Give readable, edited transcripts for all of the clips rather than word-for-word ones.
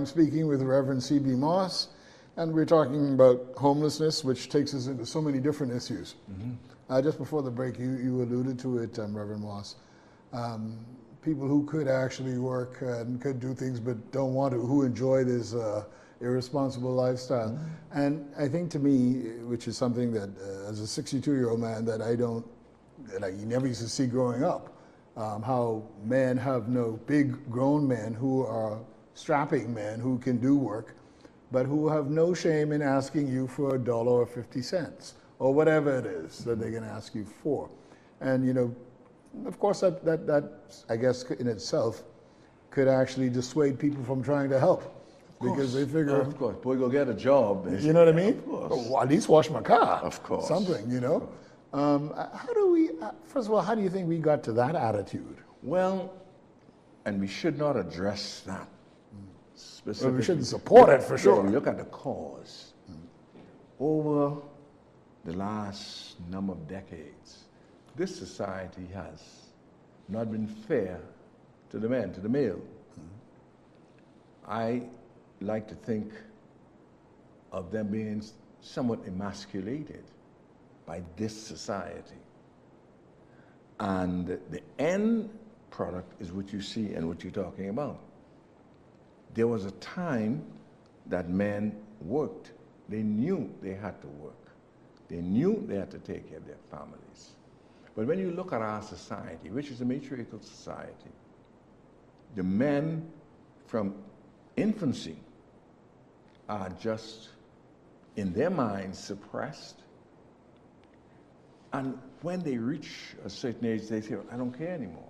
speaking with Reverend C.B. Moss, and we're talking about homelessness, which takes us into so many different issues. Just before the break, you alluded to it, Reverend Moss. People who could actually work and could do things but don't want to, who enjoy this irresponsible lifestyle. And I think to me, which is something that as a 62-year-old man that you never used to see growing up, how men have no big grown men who are strapping men who can do work, but who have no shame in asking you for $1 or 50 cents or whatever it is that they can ask you for. And of course that I guess in itself could actually dissuade people from trying to help. Because they figure, of course, boy, go get a job. You know what I mean? Of course. Well, at least wash my car. Of course. Something, How do we, first of all, how do you think we got to that attitude? Well, and we should not address that specifically. Well, we shouldn't support it for sure. We look at the cause. Over the last number of decades, this society has not been fair to the men, to the male. I like to think of them being somewhat emasculated by this society. And the end product is what you see and what you're talking about. There was a time that men worked. They knew they had to work. They knew they had to take care of their families. But when you look at our society, which is a matriarchal society, the men from infancy are just, in their minds, suppressed. And when they reach a certain age, they say, I don't care anymore.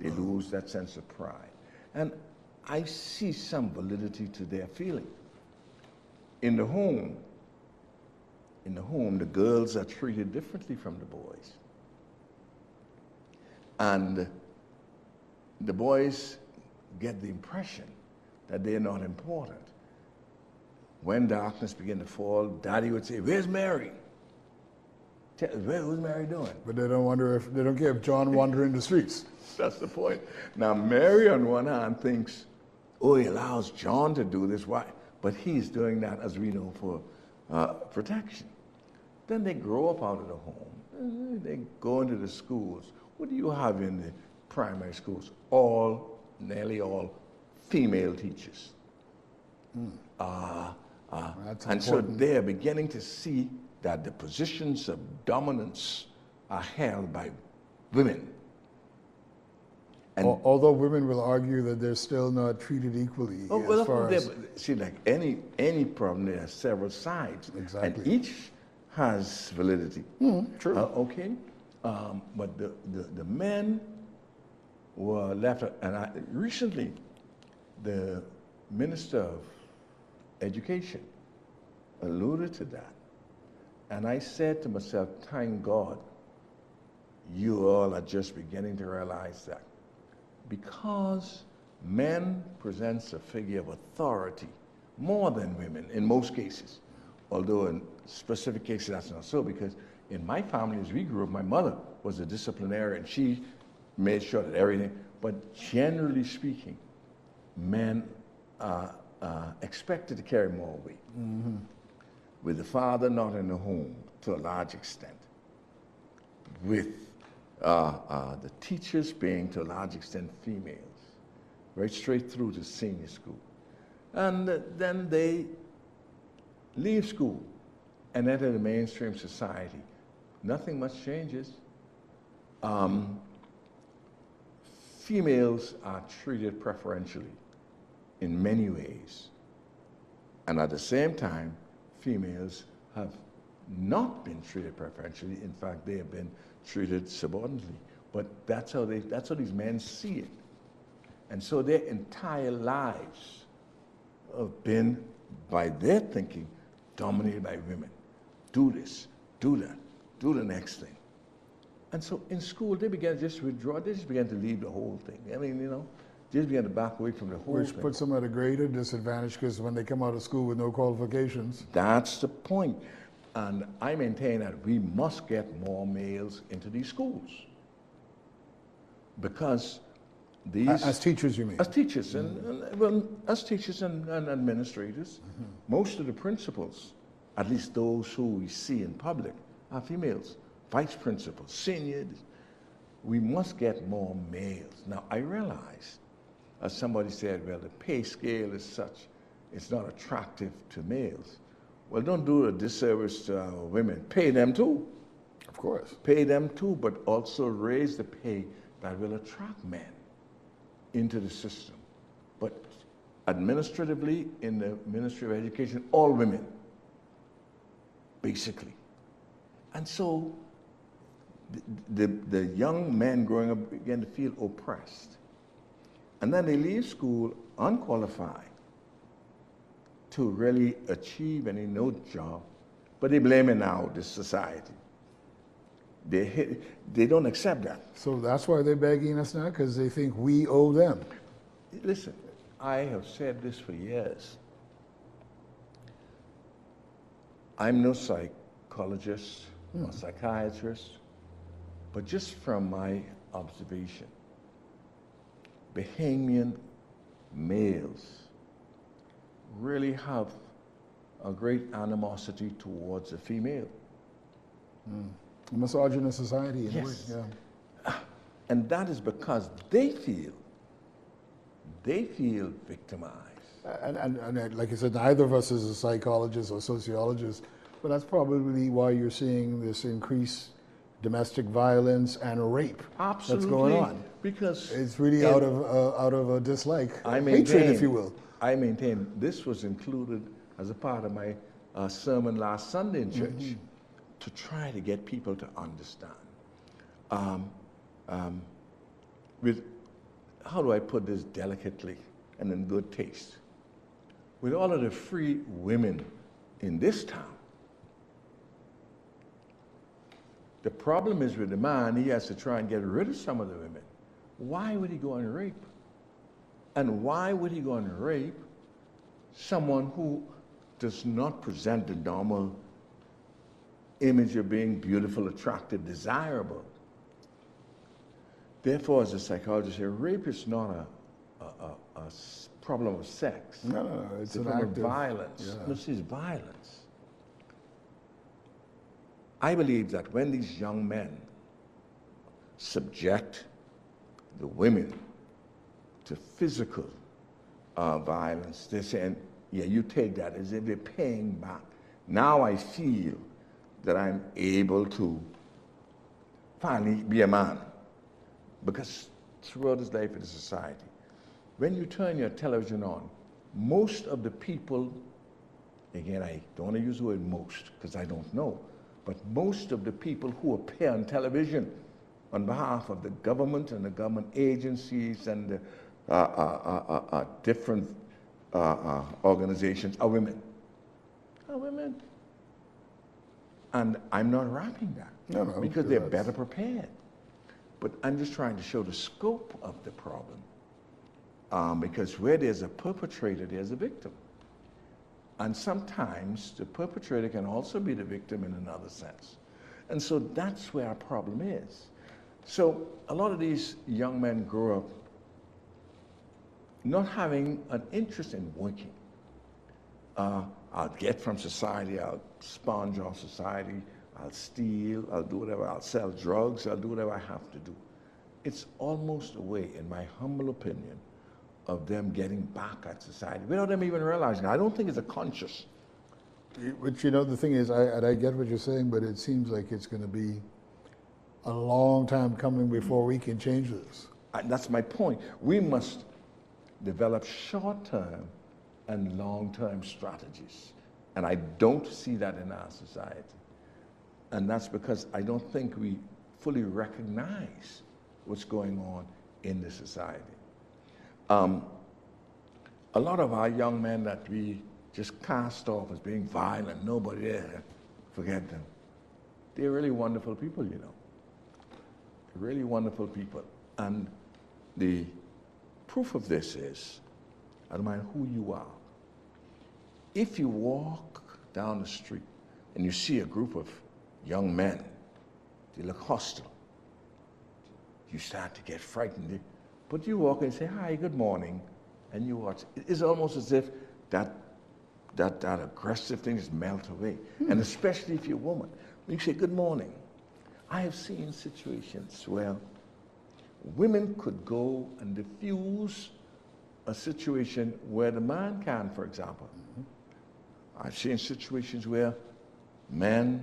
They lose that sense of pride. And I see some validity to their feeling. In the home, the girls are treated differently from the boys. And the boys get the impression that they're not important. When darkness began to fall, Daddy would say, where's Mary? Who's Mary doing? But they don't care if John wandering the streets. That's the point. Now, Mary on one hand thinks, oh, he allows John to do this. Why? But he's doing that, as we know, for protection. Then they grow up out of the home. They go into the schools. What do you have in the primary schools? Nearly all female teachers. And so they're beginning to see that the positions of dominance are held by women. And although women will argue that they're still not treated equally as far as... See, like any problem, there are several sides. Exactly. And each has validity. True. Okay? But the men were left... And recently, the Minister of Education alluded to that. And I said to myself, thank God, you all are just beginning to realize that. Because men presents a figure of authority more than women in most cases. Although in specific cases that's not so, because in my family as we grew up, my mother was a disciplinarian. She made sure that everything, but generally speaking, men are expected to carry more weight. With the father not in the home to a large extent. With the teachers being to a large extent females, right straight through to senior school. And then they leave school and enter the mainstream society. Nothing much changes. Females are treated preferentially in many ways. And at the same time, females have not been treated preferentially. In fact, they have been treated subordinately. But that's how these men see it. And so their entire lives have been, by their thinking, dominated by women. Do this, do that, do the next thing. And so in school, they began to just withdraw. They just began to leave the whole thing. I mean, just began to back away from the whole thing. Which puts them at a greater disadvantage because when they come out of school with no qualifications. That's the point. And I maintain that we must get more males into these schools. Because these As teachers, you mean? as teachers as teachers and administrators, most of the principals, at least those who we see in public, are females. Vice principals, seniors. We must get more males. Now I realize, as somebody said, well, the pay scale is such, it's not attractive to males. Well, don't do a disservice to our women. Pay them too. Of course. Pay them too, but also raise the pay that will attract men into the system. But administratively, in the Ministry of Education, all women, basically. And so the young men growing up begin to feel oppressed. And then they leave school unqualified to really achieve any no job, but they blame it now, this society. They don't accept that. So that's why they're begging us now, because they think we owe them. Listen, I have said this for years. I'm no psychologist or psychiatrist, but just from my observation, Bahamian males really have a great animosity towards a female. A misogynist society, in a way. Yes. Yeah. And that is because they feel victimized. And like I said, neither of us is a psychologist or sociologist, but that's probably why you're seeing this increased domestic violence and rape Absolutely, that's going on. Because it's really out of a dislike, maintain, hatred, if you will. I maintain this was included as a part of my sermon last Sunday in church to try to get people to understand. With, how do I put this delicately and in good taste? With all of the free women in this town, the problem is with the man, he has to try and get rid of some of the women. Why would he go and rape? And why would he go and rape someone who does not present the normal image of being beautiful, attractive, desirable? Therefore, as a psychologist, rape is not a problem of sex. No, it's an problem act of of violence. Yeah. No, it's violence. I believe that when these young men subject the women to physical violence, they're saying, yeah, you take that, as if they're paying back. Now I feel that I'm able to finally be a man. Because throughout this life in society, when you turn your television on, most of the people, again, I don't want to use the word most because I don't know, but most of the people who appear on television on behalf of the government and the government agencies and the different organizations are women. Are women. And I'm not rapping that. No, because they're better prepared. But I'm just trying to show the scope of the problem. Because where there's a perpetrator, there's a victim. And sometimes the perpetrator can also be the victim in another sense. And so that's where our problem is. So a lot of these young men grow up not having an interest in working. I'll get from society, I'll sponge off society, I'll steal, I'll do whatever, I'll sell drugs, I'll do whatever I have to do. It's almost a way, in my humble opinion, of them getting back at society without them even realizing it. I don't think it's a conscious. But you know, the thing is, I get what you're saying, but it seems like it's going to be a long time coming before we can change this. That's my point. We must develop short-term and long-term strategies. And I don't see that in our society. And that's because I don't think we fully recognize what's going on in the society. A lot of our young men that we just cast off as being violent, nobody there, forget them. They're really wonderful people, you know. Really wonderful people. And the proof of this is, I don't mind who you are. If you walk down the street and you see a group of young men, they look hostile, you start to get frightened. But you walk in and say, hi, good morning, and you watch. It's almost as if that aggressive thing just melts away. And especially if you're a woman. When you say good morning, I have seen situations where women could go and diffuse a situation where the man can, for example. I've seen situations where men,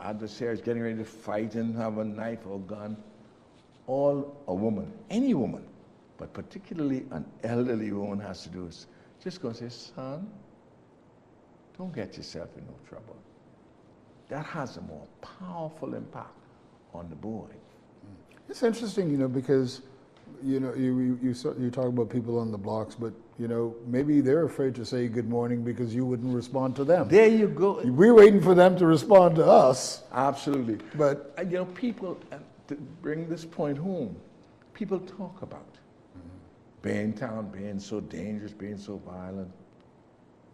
adversaries getting ready to fight and have a knife or gun, all a woman, any woman, but particularly an elderly woman has to do is just go and say, son, don't get yourself in no trouble. That has a more powerful impact on the boy. It's interesting, because, you talk about people on the blocks, but, maybe they're afraid to say good morning because you wouldn't respond to them. There you go. We're waiting for them to respond to us. Absolutely. But, people, to bring this point home, people talk about Baintown being so dangerous, being so violent.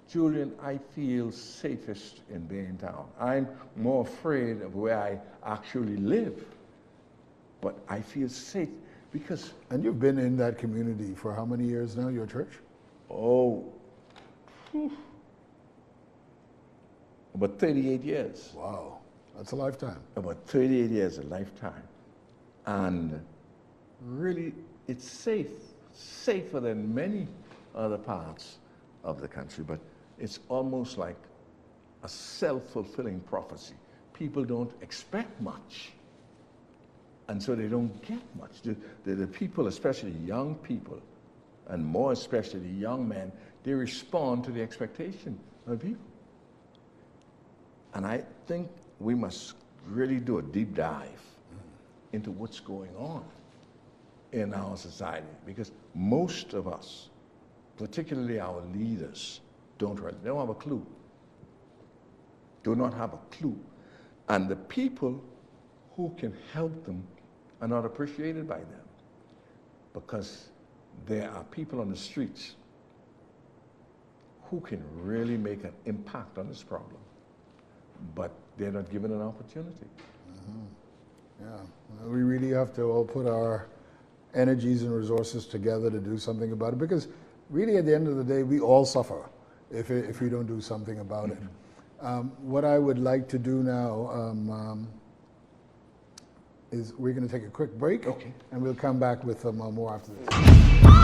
Julian, I feel safest in Baintown. I'm more afraid of where I actually live, but I feel safe because... And you've been in that community for how many years now, your church? Oh, about 38 years. Wow, that's a lifetime. About 38 years, a lifetime. And really, it's safer than many other parts of the country, but it's almost like a self-fulfilling prophecy. People don't expect much, and so they don't get much. The people, especially young people, and more especially young men, they respond to the expectation of people. And I think we must really do a deep dive into what's going on in our society, because most of us, particularly our leaders, don't have a clue. Do not have a clue. And the people who can help them are not appreciated by them, because there are people on the streets who can really make an impact on this problem, but they're not given an opportunity. Yeah, we really have to all put our energies and resources together to do something about it, because really at the end of the day, we all suffer if we don't do something about it. What I would like to do now is we're going to take a quick break, Okay. and we'll come back with more after this.